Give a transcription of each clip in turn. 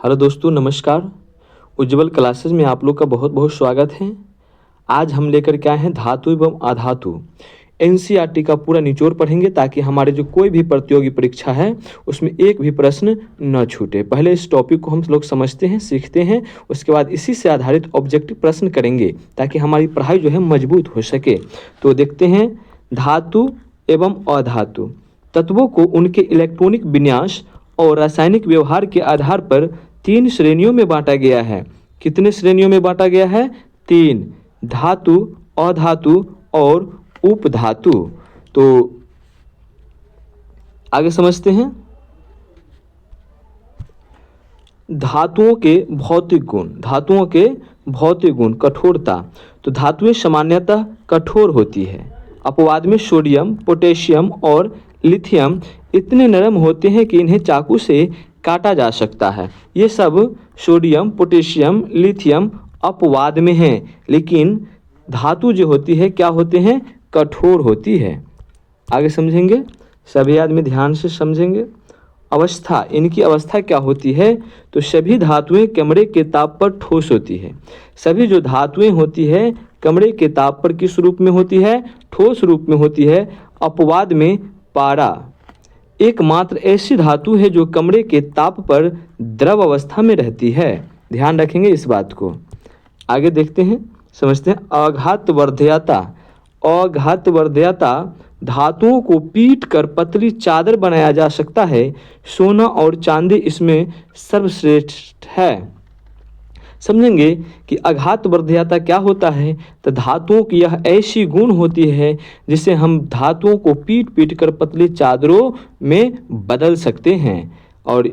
Hello दोस्तों, नमस्कार। उज्ज्वल classes में आप लोग का बहुत बहुत स्वागत है। आज हम लेकर के आए हैं धातु एवं अधातु। एनसीईआरटी का पूरा निचोड़ पढ़ेंगे ताकि हमारे जो कोई भी प्रतियोगी परीक्षा है उसमें एक भी प्रश्न न छूटे। पहले इस टॉपिक को हम लोग समझते हैं, सीखते हैं, उसके बाद इसी से आधारित ऑब्जेक्टिव प्रश्न करेंगे ताकि हमारी पढ़ाई जो है मजबूत हो सके। तो देखते हैं, धातु एवं अधातु तत्वों को उनके इलेक्ट्रॉनिक विन्यास और रासायनिक व्यवहार के आधार पर 3 श्रेणियों में बांटा गया है। कितने श्रेणियों में बांटा गया है? 3। धातु, अधातु और उपधातु। तो आगे समझते हैं। धातुओं के भौतिक गुण। धातुओं के भौतिक गुण। कठोरता। तो धातुएं सामान्यतः कठोर होती है। अपवाद में सोडियम, पोटेशियम और लिथियम इतने नरम होते हैं कि इन्हें चाकू से काटा जा सकता है। ये सब सोडियम, पोटेशियम, लिथियम अपवाद में हैं, लेकिन धातु जो होती है क्या होते हैं? कठोर होती है। आगे समझेंगे, सभी आदमी ध्यान से समझेंगे। अवस्था, इनकी अवस्था क्या होती है? तो सभी धातुएं कमरे के ताप पर ठोस होती है। सभी जो धातुएं होती है कमरे के ताप पर किस रूप में होती है? ठोस रूप में होती है। अपवाद में पारा एकमात्र ऐसी धातु है जो कमरे के ताप पर द्रव अवस्था में रहती है। ध्यान रखेंगे इस बात को। आगे देखते हैं, समझते हैं। अघातवर्ध्यता। अघातवर्ध्यता धातुओं को पीट कर पतली चादर बनाया जा सकता है। सोना और चांदी इसमें सर्वश्रेष्ठ है। समझेंगे कि अघातवर्ध्यता क्या होता है। तो धातुओं की यह ऐसी गुण होती है जिसे हम धातुओं को पीट पीट कर पतली चादरों में बदल सकते हैं, और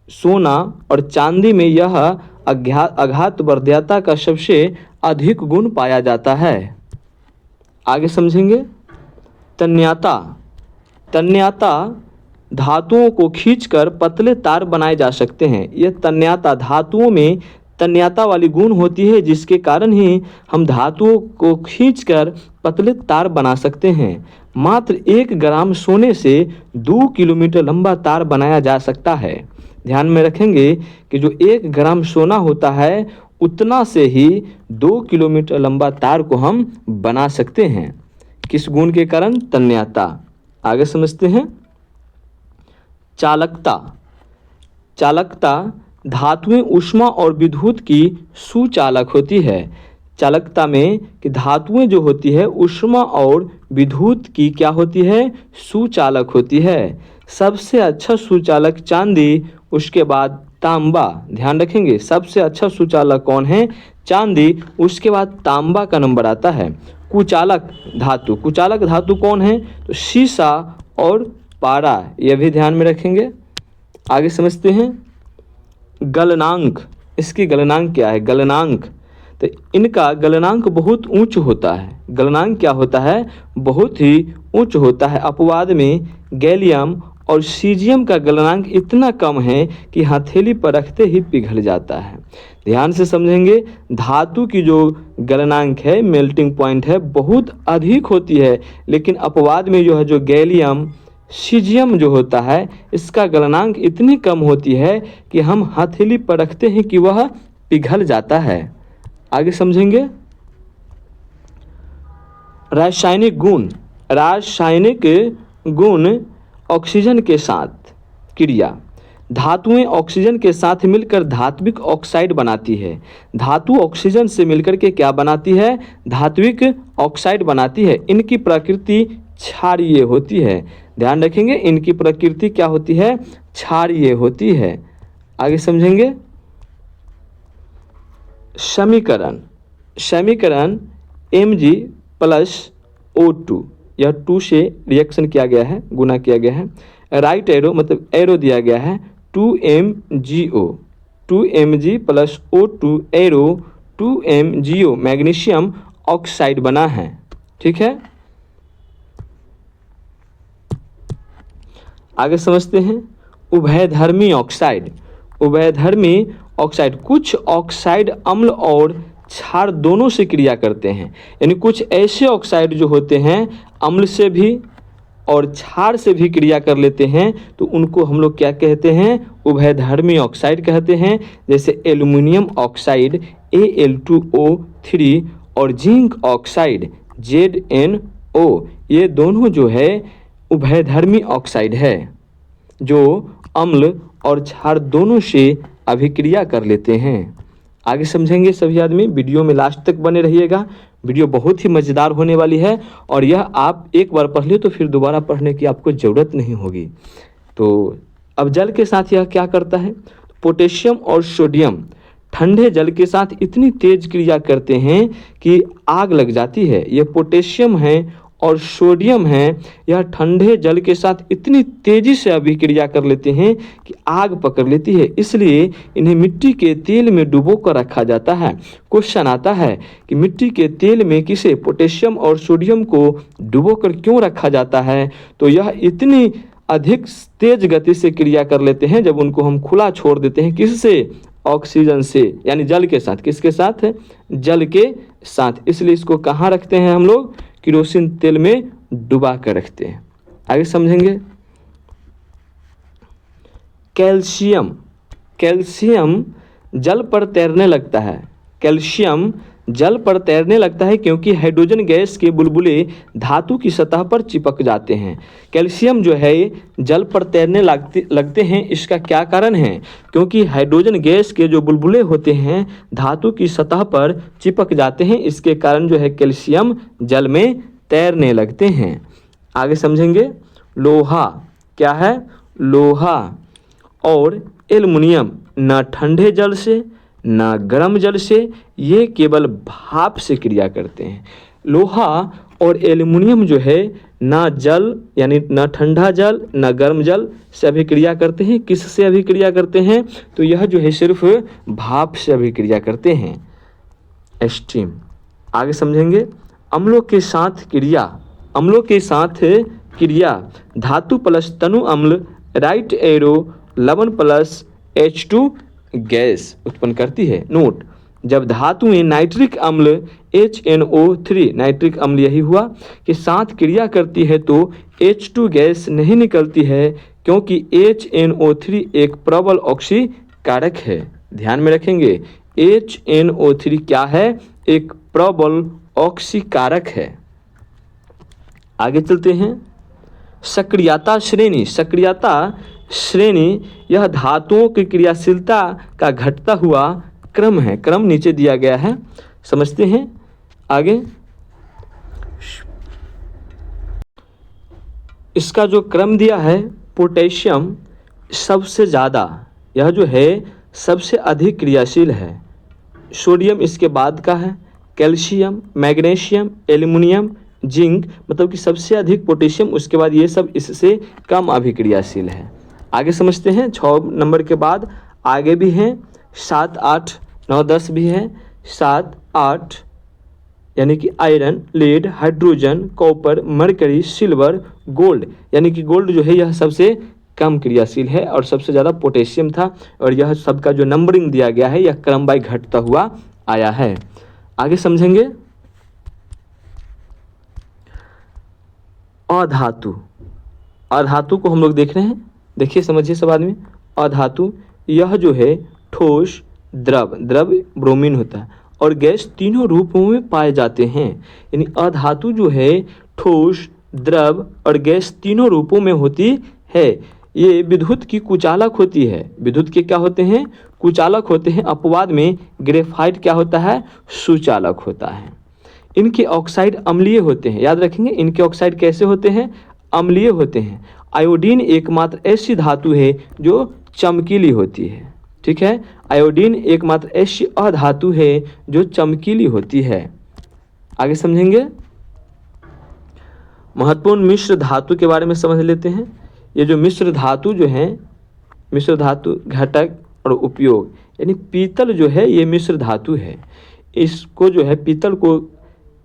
सोना और चांदी में यह अघातवर्ध्यता का सबसे अधिक गुण पाया जाता है। आगे समझेंगे। तन्यता। तन्यता धातुओं को खींचकर पतले तार बनाए जा सकते हैं। यह तन्यता धातुओं में तन्यता वाली गुण होती है जिसके कारण ही हम धातुओं को खींचकर पतले तार बना सकते हैं। मात्र 1 ग्राम सोने से 2 किलोमीटर लंबा तार बनाया जा सकता है। ध्यान में रखेंगे कि जो 1 ग्राम सोना होता है उतना से ही 2 किलोमीटर लंबा तार को हम बना सकते हैं। किस गुण के कारण? तन्यता। आगे समझते हैं। चालकता। चालकता धातुएं ऊष्मा और विद्युत की सुचालक होती है। चालकता में कि धातुएं जो होती है ऊष्मा और विद्युत की क्या होती है? सुचालक होती है। सबसे अच्छा सुचालक चांदी, उसके बाद तांबा। ध्यान रखेंगे, सबसे अच्छा सुचालक कौन है? चांदी, उसके बाद तांबा का नंबर आता है। कुचालक धातु। कुचालक धातु कौन है? तो सीसा और पारा। यह भी ध्यान में रखेंगे। आगे समझते हैं। गलनांक। इसकी गलनांक क्या है? गलनांक, तो इनका गलनांक बहुत उच्च होता है। गलनांक क्या होता है? बहुत ही उच्च होता है। अपवाद में गैलियम और सीजियम का गलनांक इतना कम है कि हथेली पर रखते ही पिघल जाता है। ध्यान से समझेंगे। धातु की जो गलनांक है, मेल्टिंग पॉइंट है, बहुत अधिक होती है, लेकिन अपवाद में जो है जो गैलियम सीजियम जो होता है इसका गलनांक इतनी कम होती है कि हम हथेली पर रखते हैं कि वह पिघल जाता है। आगे समझेंगे। रासायनिक गुण। रासायनिक गुण ऑक्सीजन के साथ क्रिया। धातुएं ऑक्सीजन के साथ मिलकर धात्विक ऑक्साइड बनाती है। धातु ऑक्सीजन से मिलकर के क्या बनाती है? धात्विक ऑक्साइड बनाती है। इनकी प्रकृति क्षारीय होती है। ध्यान रखेंगे, इनकी प्रकृति क्या होती है? क्षारीय होती है। आगे समझेंगे। समीकरण। समीकरण Mg+O2, यह 2 से रिएक्शन किया गया है, गुना किया गया है। राइट एरो मतलब एरो दिया गया है 2MgO, 2Mg+O2 arrow 2MgO magnesium oxide बना है। ठीक है। आगे समझते हैं। उभयधर्मी ऑक्साइड। उभयधर्मी ऑक्साइड, कुछ ऑक्साइड अम्ल और क्षार दोनों से क्रिया करते हैं। यानी कुछ ऐसे ऑक्साइड जो होते हैं अम्ल से भी और क्षार से भी क्रिया कर लेते हैं तो उनको हम लोग क्या कहते हैं, उभयधर्मी ऑक्साइड कहते हैं। जैसे एल्युमिनियम ऑक्साइड Al2O3 और जिंक ऑक्साइड ZnO, ये दोनों जो है उभयधर्मी ऑक्साइड है जो अम्ल और क्षार दोनों से अभिक्रिया कर लेते हैं। आगे समझेंगे सभी आदमी, वीडियो में लास्ट तक बने रहिएगा। वीडियो बहुत ही मज़ेदार होने वाली है और यह आप एक बार पढ़ लियो तो फिर दोबारा पढ़ने की आपको ज़रूरत नहीं होगी। तो अब जल के साथ यह क्या करता है, पोटेशियम और सोडियम ठंडे जल के साथ इतनी तेज क्रिया करते हैं कि आग लग जाती है। यह पोटेशियम है और सोडियम है, यह ठंडे जल के साथ इतनी तेज़ी से अभिक्रिया कर लेते हैं कि आग पकड़ लेती है। इसलिए इन्हें मिट्टी के तेल में डुबो कर रखा जाता है। क्वेश्चन आता है कि मिट्टी के तेल में किसे, पोटेशियम और सोडियम को डुबो कर क्यों रखा जाता है, तो यह इतनी अधिक तेज गति से क्रिया कर लेते हैं जब उनको हम खुला छोड़ देते हैं, किससे, ऑक्सीजन से, यानी जल के साथ। किसके साथ, जल के साथ। इसलिए इसको कहाँ रखते हैं हम लोग, केरोसिन तेल में डुबा कर रखते हैं। आगे समझेंगे। कैल्शियम, कैल्शियम जल पर तैरने लगता है। कैल्शियम जल पर तैरने लगता है क्योंकि हाइड्रोजन गैस के बुलबुले धातु की सतह पर चिपक जाते हैं। कैल्शियम जो है जल पर तैरने लगते हैं, इसका क्या कारण है, क्योंकि हाइड्रोजन गैस के जो बुलबुले होते हैं धातु की सतह पर चिपक जाते हैं, इसके कारण जो है कैल्शियम जल में तैरने लगते हैं। आगे समझेंगे। लोहा क्या है, लोहा और एल्युमिनियम न ठंडे जल से ना गर्म जल से, ये केवल भाप से क्रिया करते हैं। लोहा और एल्युमिनियम जो है ना जल यानी ना ठंडा जल ना गर्म जल से अभिक्रिया करते हैं। किससे अभिक्रिया करते हैं, तो यह जो है सिर्फ भाप से अभिक्रिया करते हैं, स्टीम। आगे समझेंगे। अम्लों के साथ क्रिया, अम्लों के साथ क्रिया धातु प्लस तनु अम्ल राइट एरो लवण प्लस H2 गैस उत्पन्न करती है। नोट, जब धातुएं नाइट्रिक अम्ल HNO3, नाइट्रिक अम्ल यही हुआ, के साथ क्रिया करती है तो H2 गैस नहीं निकलती है क्योंकि HNO3 एक प्रबल ऑक्सीकारक है। ध्यान में रखेंगे, HNO3 क्या है, एक प्रबल ऑक्सीकारक है। आगे चलते हैं। सक्रियता श्रेणी, सक्रियता श्रेणी यह धातुओं की क्रियाशीलता का घटता हुआ क्रम है। क्रम नीचे दिया गया है, समझते हैं। आगे इसका जो क्रम दिया है, पोटेशियम सबसे ज़्यादा, यह जो है सबसे अधिक क्रियाशील है। सोडियम इसके बाद का है, कैल्शियम, मैग्नीशियम, एल्युमिनियम, जिंक, मतलब कि सबसे अधिक पोटेशियम, उसके बाद ये सब इससे कम अभिक्रियाशील है। आगे समझते हैं। 6 नंबर के बाद आगे भी हैं 7, 8, 9, 10 भी है। 7, 8 यानी कि iron, lead, hydrogen, copper, mercury, silver, gold, यानी कि गोल्ड जो है यह सबसे कम क्रियाशील है और सबसे ज़्यादा पोटेशियम था। और यह सबका जो नंबरिंग दिया गया है यह क्रम बाय घटता हुआ आया है। आगे समझेंगे। अधातु, अधातु को हम लोग देख रहे हैं, देखिए समझिए सब आदमी। अधातु यह जो है ठोस, द्रव, द्रव ब्रोमीन होता है, और गैस तीनों रूपों में पाए जाते हैं। यानी अधातु जो है ठोस, द्रव और गैस तीनों रूपों में होती है। ये विद्युत की कुचालक होती है। विद्युत के क्या होते हैं, कुचालक होते हैं। अपवाद में ग्रेफाइट क्या होता है, सुचालक होता है। इनके ऑक्साइड अम्लीय होते हैं। याद रखेंगे, इनके ऑक्साइड कैसे होते हैं, अम्लीय होते हैं। आयोडीन एकमात्र ऐसी धातु है जो चमकीली होती है। ठीक है, आयोडीन एकमात्र ऐसी अधातु है जो चमकीली होती है। आगे समझेंगे। महत्वपूर्ण मिश्र धातु के बारे में समझ लेते हैं। ये जो मिश्र धातु जो है, मिश्र धातु घटक और उपयोग, यानी पीतल जो है ये मिश्र धातु है। इसको जो है पीतल को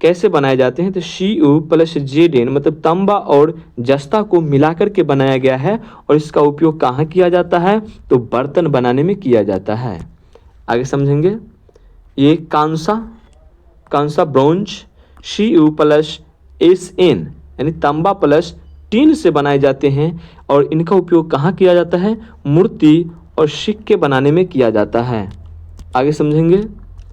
कैसे बनाए जाते हैं, तो Cu प्लस Zn मतलब तांबा और जस्ता को मिलाकर के बनाया गया है। और इसका उपयोग कहाँ किया जाता है, तो बर्तन बनाने में किया जाता है। आगे समझेंगे। ये कांसा, कांसा ब्रोंज, Cu प्लस Sn यानी तांबा प्लस टीन से बनाए जाते हैं और इनका उपयोग कहाँ किया जाता है? मूर्ति और सिक्के बनाने में किया जाता है। आगे समझेंगे।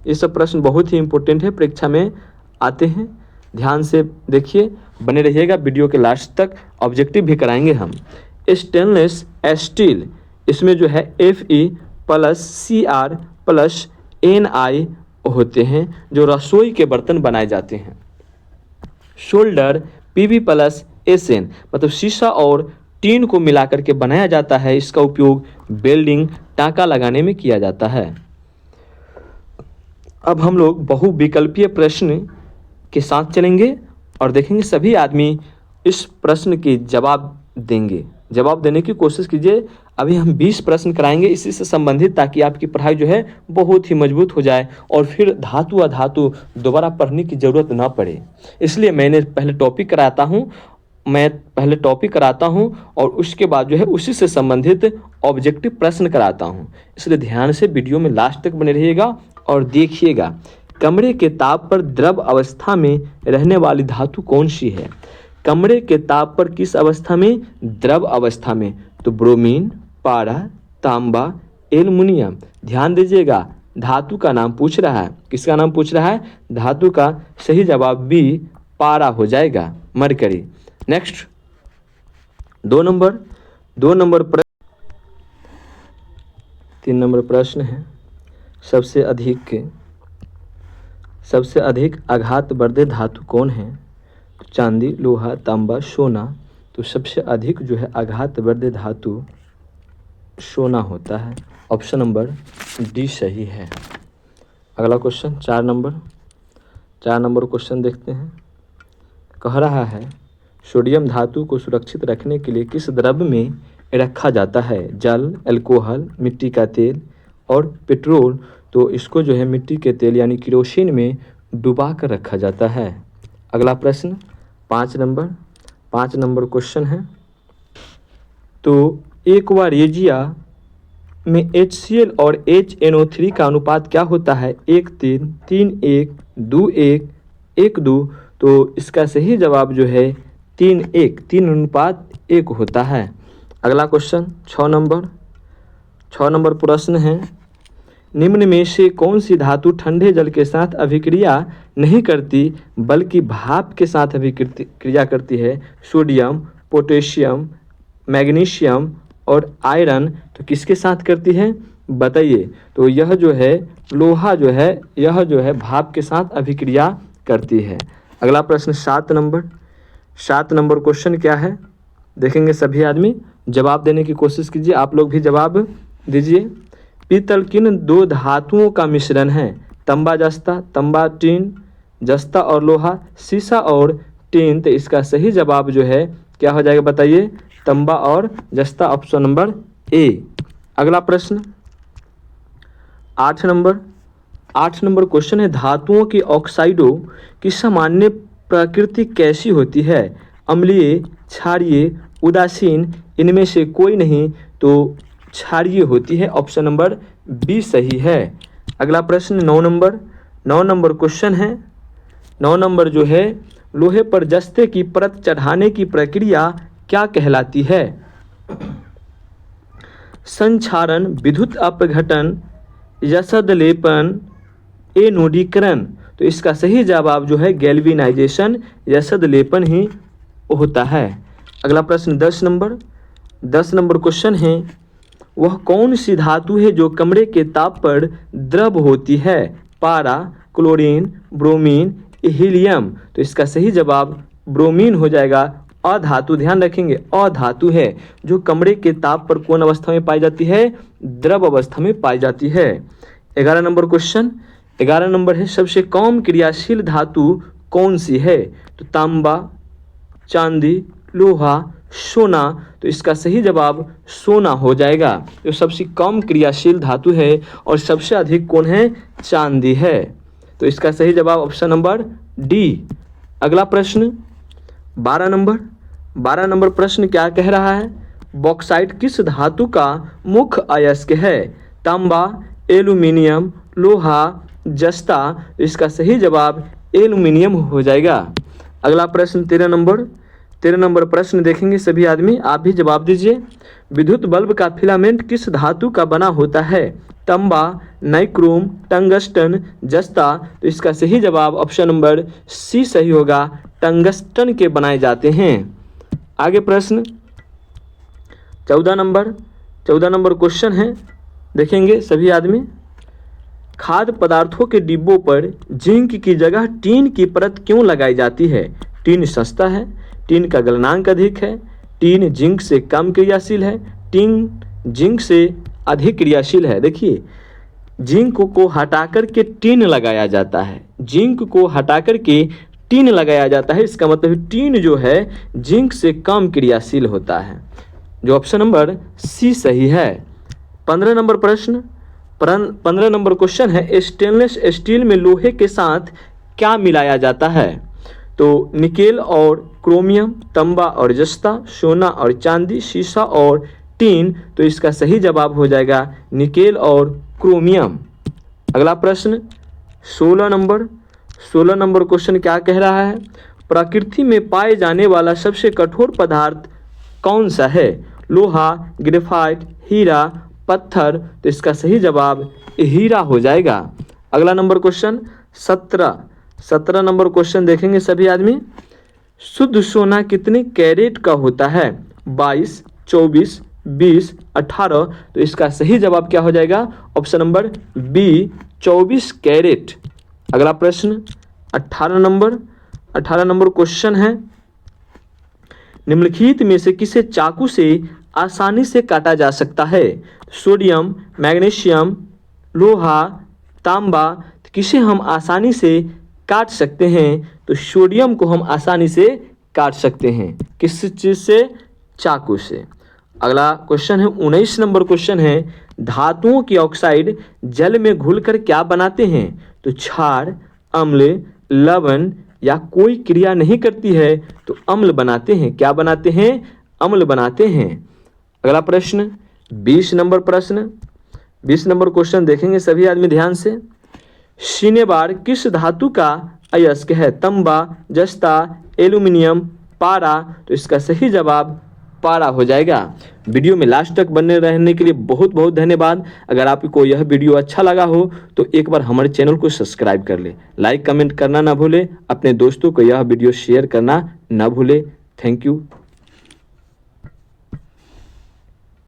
ये सब प्रश्न बहुत ही इंपॉर्टेंट है, परीक्षा में आते हैं। ध्यान से देखिए, बने रहिएगा वीडियो के लास्ट तक। ऑब्जेक्टिव भी कराएंगे हम। स्टेनलेस स्टील, इसमें जो है Fe+Cr+Ni होते हैं जो रसोई के बर्तन बनाए जाते हैं। शोल्डर Pb+Sn, मतलब शीशा और टीन को मिलाकर के बनाया जाता है। इसका उपयोग वेल्डिंग, टाँका लगाने में किया जाता है। अब हम लोग बहुविकल्पीय प्रश्न के साथ चलेंगे और देखेंगे सभी आदमी इस प्रश्न के जवाब देंगे। जवाब देने की कोशिश कीजिए। अभी हम 20 प्रश्न कराएंगे इसी से संबंधित, ताकि आपकी पढ़ाई जो है बहुत ही मजबूत हो जाए और फिर धातु अधातु दोबारा पढ़ने की ज़रूरत ना पड़े। इसलिए मैं पहले टॉपिक कराता हूँ और उसके बाद जो है उसी से संबंधित ऑब्जेक्टिव प्रश्न कराता हूँ। इसलिए ध्यान से वीडियो में लास्ट तक बने रहिएगा और देखिएगा। कमरे के ताप पर द्रव अवस्था में रहने वाली धातु कौन सी है? कमरे के ताप पर किस अवस्था में? द्रव अवस्था में। तो ब्रोमीन, पारा, तांबा, एल्युमिनियम। ध्यान दीजिएगा, धातु का नाम पूछ रहा है। किसका नाम पूछ रहा है? धातु का सही जवाब बी पारा हो जाएगा, मरकरी। नेक्स्ट 2 नंबर 3 नंबर प्रश्न है। सबसे अधिक आघातवर्धक धातु कौन है? चांदी, लोहा, तांबा, सोना। तो सबसे अधिक जो है आघातवर्धक धातु सोना होता है। ऑप्शन नंबर डी सही है। अगला क्वेश्चन 4 नंबर क्वेश्चन देखते हैं। कह रहा है सोडियम धातु को सुरक्षित रखने के लिए किस द्रव्य में रखा जाता है? जल, अल्कोहल, मिट्टी का तेल और पेट्रोल। तो इसको जो है मिट्टी के तेल यानी केरोसिन में डुबा कर रखा जाता है। अगला प्रश्न 5 नंबर क्वेश्चन है। तो एक्वारेजिया में HCl और HNO3 का अनुपात क्या होता है? 1:3, 3:1, 2:1, 1:2। तो इसका सही जवाब जो है 3:1, 3:1 होता है। अगला क्वेश्चन 6 नंबर प्रश्न है। निम्न में से कौन सी धातु ठंडे जल के साथ अभिक्रिया नहीं करती बल्कि भाप के साथ अभिक्रिया करती है? सोडियम, पोटेशियम, मैग्नीशियम और आयरन। तो किसके साथ करती है बताइए? तो यह जो है लोहा जो है यह जो है भाप के साथ अभिक्रिया करती है। अगला प्रश्न 7 नंबर क्वेश्चन क्या है देखेंगे। सभी आदमी जवाब देने की कोशिश कीजिए। आप लोग भी जवाब दीजिए। पीतल किन 2 धातुओं का मिश्रण है? तांबा जस्ता, तांबा टीन, जस्ता और लोहा, शीशा और टीन। तो इसका सही जवाब जो है क्या हो जाएगा बताइए? तांबा और जस्ता, ऑप्शन नंबर ए। अगला प्रश्न 8 नंबर क्वेश्चन है। धातुओं के ऑक्साइडों की सामान्य प्रकृति कैसी होती है? अम्लीय, क्षारीय, उदासीन, इनमें से कोई नहीं। तो क्षारीय होती है, ऑप्शन नंबर बी सही है। अगला प्रश्न 9 नंबर क्वेश्चन है। 9 नंबर जो है लोहे पर जस्ते की परत चढ़ाने की प्रक्रिया क्या कहलाती है? संक्षारण, विद्युत अपघटन, यशदलेपन, एनोडीकरण। तो इसका सही जवाब जो है गैल्वेनाइजेशन, यशदलेपन ही होता है। अगला प्रश्न 10 नंबर क्वेश्चन है। वह कौन सी धातु है जो कमरे के ताप पर द्रव होती है? पारा, क्लोरीन, ब्रोमीन, हीलियम। तो इसका सही जवाब ब्रोमीन हो जाएगा। अधातु, ध्यान रखेंगे, अधातु है जो कमरे के ताप पर कौन अवस्था में पाई जाती है? द्रव अवस्था में पाई जाती है। 11 नंबर क्वेश्चन 11 नंबर है। सबसे कम क्रियाशील धातु कौन सी है? तो तांबा, चांदी, लोहा, सोना। तो इसका सही जवाब सोना हो जाएगा, जो सबसे कम क्रियाशील धातु है और सबसे अधिक कौन है? चांदी है। तो इसका सही जवाब ऑप्शन नंबर डी। अगला प्रश्न 12 नंबर प्रश्न क्या कह रहा है? बॉक्साइट किस धातु का मुख्य अयस्क है? तांबा, एल्युमिनियम, लोहा, जस्ता। इसका सही जवाब एल्युमिनियम हो जाएगा। अगला प्रश्न 13 13 नंबर प्रश्न देखेंगे सभी आदमी, आप भी जवाब दीजिए। विद्युत बल्ब का फिलामेंट किस धातु का बना होता है? तांबा, नाइक्रोम, टंगस्टन, जस्ता। तो इसका सही जवाब ऑप्शन नंबर सी सही होगा, टंगस्टन के बनाए जाते हैं। आगे प्रश्न 14 नंबर क्वेश्चन है, देखेंगे सभी आदमी। खाद्य पदार्थों के डिब्बों पर जिंक की जगह टीन की परत क्यों लगाई जाती है? टीन सस्ता है, टीन का गलनांक अधिक है, टीन जिंक से कम क्रियाशील है, टीन जिंक से अधिक क्रियाशील है। देखिए, जिंक को हटाकर के टीन लगाया जाता है, जिंक को हटाकर के टीन लगाया जाता है, इसका मतलब टीन जो है जिंक से कम क्रियाशील होता है, जो ऑप्शन नंबर सी सही है। 15 नंबर प्रश्न, 15 नंबर क्वेश्चन है, स्टेनलेस स्टील में लोहे के साथ क्या मिलाया जाता है? तो निकेल और क्रोमियम, तांबा और जस्ता, सोना और चांदी, शीशा और टीन। तो इसका सही जवाब हो जाएगा निकेल और क्रोमियम। अगला प्रश्न 16 नंबर क्वेश्चन क्या कह रहा है? प्रकृति में पाए जाने वाला सबसे कठोर पदार्थ कौन सा है? लोहा, ग्रेफाइट, हीरा, पत्थर। तो इसका सही जवाब हीरा हो जाएगा। अगला नंबर क्वेश्चन 17 नंबर क्वेश्चन देखेंगे सभी आदमी। शुद्ध सोना कितने कैरेट का होता है? 22, 24, 20, 18। तो इसका सही जवाब क्या हो जाएगा? Option number B 24 carat. अगला प्रश्न 18 नंबर क्वेश्चन है, निम्नलिखित में से किसे चाकू से आसानी से काटा जा सकता है? सोडियम, मैग्नीशियम, लोहा, तांबा। किसे हम आसानी से काट सकते हैं? तो सोडियम को हम आसानी से काट सकते हैं, किस चीज़ से? चाकू से। अगला क्वेश्चन है 19 नंबर क्वेश्चन है, धातुओं की ऑक्साइड जल में घुलकर क्या बनाते हैं? तो क्षार, अम्ल, लवण या कोई क्रिया नहीं करती है तो अम्ल बनाते हैं। क्या बनाते हैं? अम्ल बनाते हैं। अगला प्रश्न 20 नंबर क्वेश्चन देखेंगे सभी आदमी ध्यान से। सिनेबार किस धातु का अयस्क है? तांबा, जस्ता, एल्यूमिनियम, पारा। तो इसका सही जवाब पारा हो जाएगा। वीडियो में लास्ट तक बने रहने के लिए बहुत बहुत धन्यवाद। अगर आपको यह वीडियो अच्छा लगा हो तो एक बार हमारे चैनल को सब्सक्राइब कर ले, लाइक कमेंट करना ना भूले, अपने दोस्तों को यह वीडियो शेयर करना ना भूले। Thank you.